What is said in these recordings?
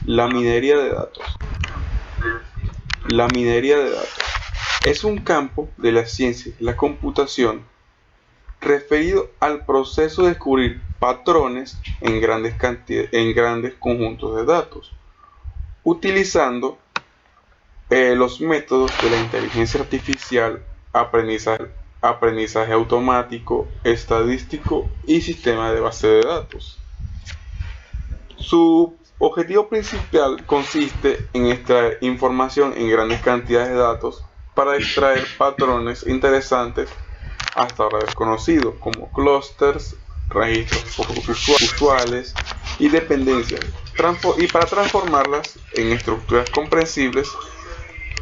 La minería de datos. La minería de datos es un campo de la ciencia y la computación referido al proceso de descubrir patrones en grandes conjuntos de datos, utilizando los métodos de la inteligencia artificial, aprendizaje automático, estadístico y sistema de base de datos. Su objetivo principal consiste en extraer información en grandes cantidades de datos para extraer patrones interesantes hasta ahora desconocidos, como clústeres, registros usuales y dependencias, y para transformarlas en estructuras comprensibles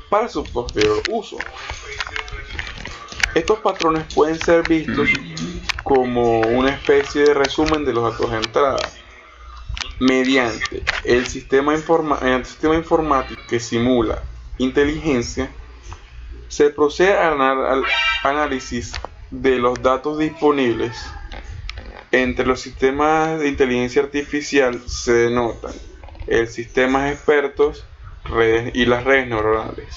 para su posterior uso. Estos patrones pueden ser vistos como una especie de resumen de los datos de entrada. Mediante el sistema informático que simula inteligencia, se procede al análisis de los datos disponibles. Entre los sistemas de inteligencia artificial se denotan el sistemas expertos y las redes neuronales.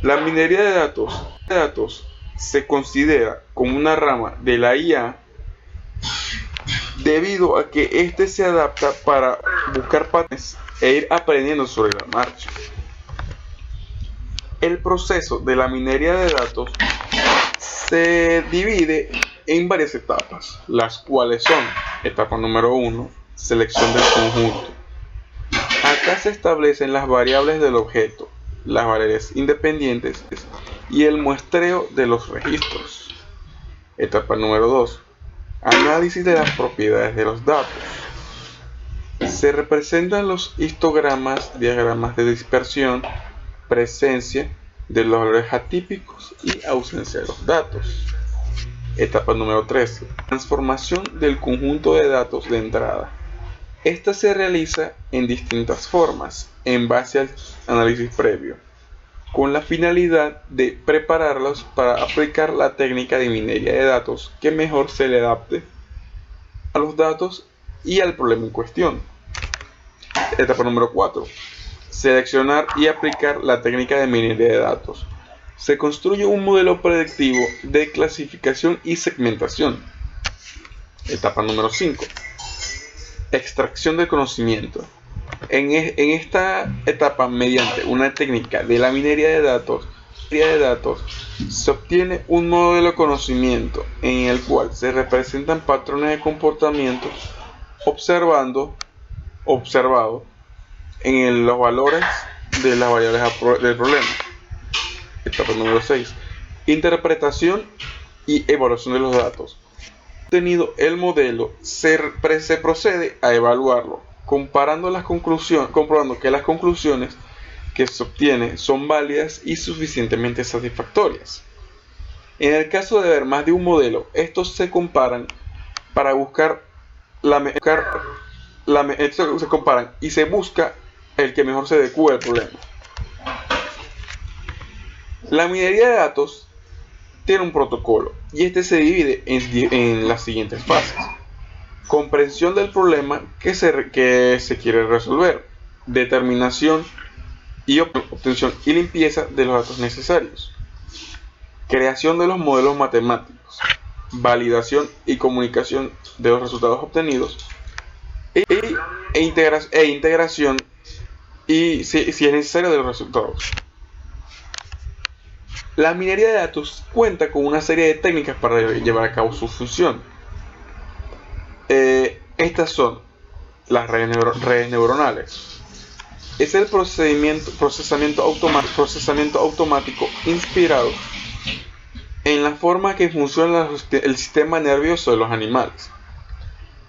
La minería de datos se considera como una rama de la IA debido a que éste se adapta para buscar patrones e ir aprendiendo sobre la marcha. El proceso de la minería de datos se divide en varias etapas, las cuales son: etapa número 1, selección del conjunto. Acá se establecen las variables del objeto, las variables independientes y el muestreo de los registros. Etapa número 2, análisis de las propiedades de los datos. Se representan los histogramas, diagramas de dispersión, presencia de los valores atípicos y ausencia de los datos. Etapa número 3, transformación del conjunto de datos de entrada. Esta se realiza en distintas formas, en base al análisis previo, con la finalidad de prepararlos para aplicar la técnica de minería de datos que mejor se le adapte a los datos y al problema en cuestión. Etapa número 4, seleccionar y aplicar la técnica de minería de datos. Se construye un modelo predictivo de clasificación y segmentación. Etapa número 5, extracción del conocimiento. En esta etapa, mediante una técnica de la minería de datos, se obtiene un modelo de conocimiento en el cual se representan patrones de comportamiento observado en los valores de las variables del problema. Etapa número 6, interpretación y evaluación de los datos. Obtenido el modelo, se procede a evaluarlo, comprobando que las conclusiones que se obtienen son válidas y suficientemente satisfactorias. En el caso de haber más de un modelo, estos se comparan y se busca el que mejor se adecue al problema. La minería de datos tiene un protocolo y este se divide en las siguientes fases: comprensión del problema que se quiere resolver, determinación y obtención y limpieza de los datos necesarios, creación de los modelos matemáticos, validación y comunicación de los resultados obtenidos e integración y si es necesario de los resultados. La minería de datos cuenta con una serie de técnicas para llevar a cabo su función. Estas son las redes neuronales. Es el procesamiento automático inspirado en la forma que funciona el sistema nervioso de los animales.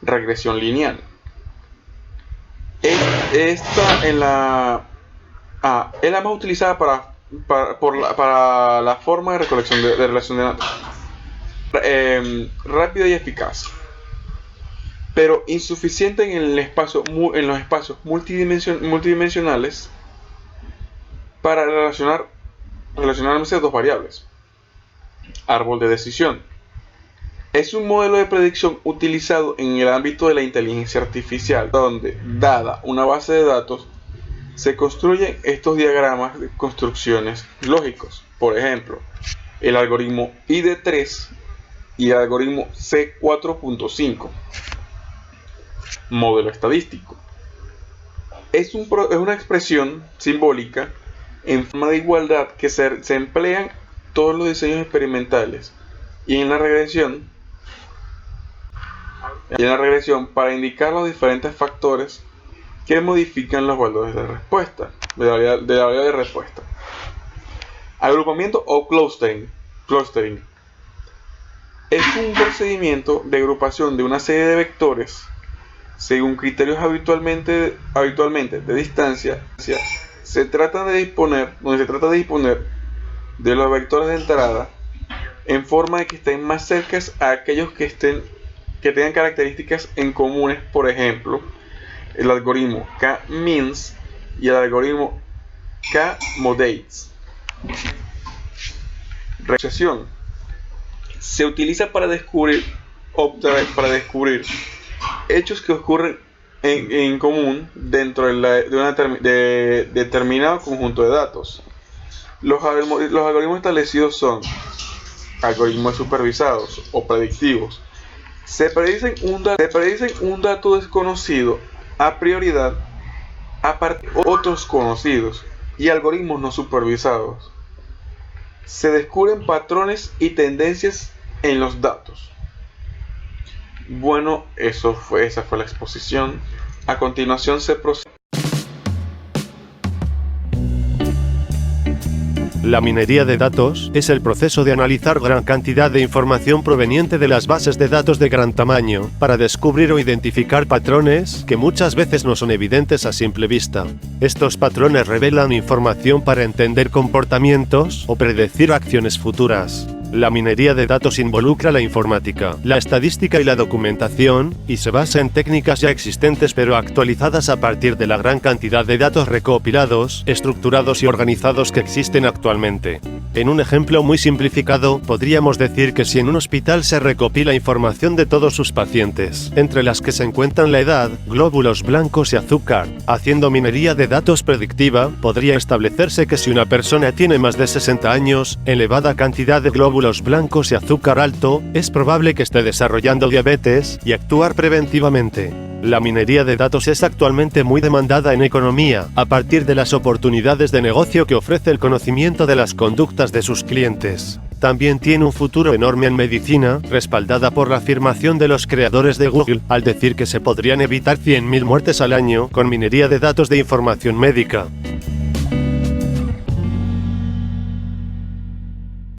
Regresión lineal. Esta es la más utilizada para la forma de recolección de relación de datos, rápida y eficaz, pero insuficiente en los espacios multidimensionales para relacionar dos variables. Árbol de decisión. Es un modelo de predicción utilizado en el ámbito de la inteligencia artificial, donde, dada una base de datos, se construyen estos diagramas de construcciones lógicos. Por ejemplo, el algoritmo ID3 y el algoritmo C4.5. Modelo estadístico. Es una expresión simbólica en forma de igualdad que se emplean todos los diseños experimentales y en la regresión para indicar los diferentes factores que modifican los valores de respuesta, de la variable de respuesta. Agrupamiento o clustering. Es un procedimiento de agrupación de una serie de vectores según criterios habitualmente de distancia. Se trata de disponer de los vectores de entrada en forma de que estén más cercas a aquellos que tengan características en comunes. Por ejemplo, el algoritmo K-means y el algoritmo K-modates. Regresión se utiliza para descubrir hechos que ocurren en común dentro de determinado conjunto de datos. Los algoritmos establecidos son algoritmos supervisados o predictivos. Se predicen un dato desconocido a prioridad a partir de otros conocidos, y algoritmos no supervisados. Se descubren patrones y tendencias en los datos. Bueno, esa fue la exposición. A continuación se procede. La minería de datos es el proceso de analizar gran cantidad de información proveniente de las bases de datos de gran tamaño, para descubrir o identificar patrones que muchas veces no son evidentes a simple vista. Estos patrones revelan información para entender comportamientos o predecir acciones futuras. La minería de datos involucra la informática, la estadística y la documentación, y se basa en técnicas ya existentes pero actualizadas a partir de la gran cantidad de datos recopilados, estructurados y organizados que existen actualmente. En un ejemplo muy simplificado, podríamos decir que si en un hospital se recopila información de todos sus pacientes, entre las que se encuentran la edad, glóbulos blancos y azúcar, haciendo minería de datos predictiva, podría establecerse que si una persona tiene más de 60 años, elevada cantidad de glóbulos blancos y azúcar alto, es probable que esté desarrollando diabetes, y actuar preventivamente. La minería de datos es actualmente muy demandada en economía, a partir de las oportunidades de negocio que ofrece el conocimiento de las conductas de sus clientes. También tiene un futuro enorme en medicina, respaldada por la afirmación de los creadores de Google, al decir que se podrían evitar 100.000 muertes al año con minería de datos de información médica.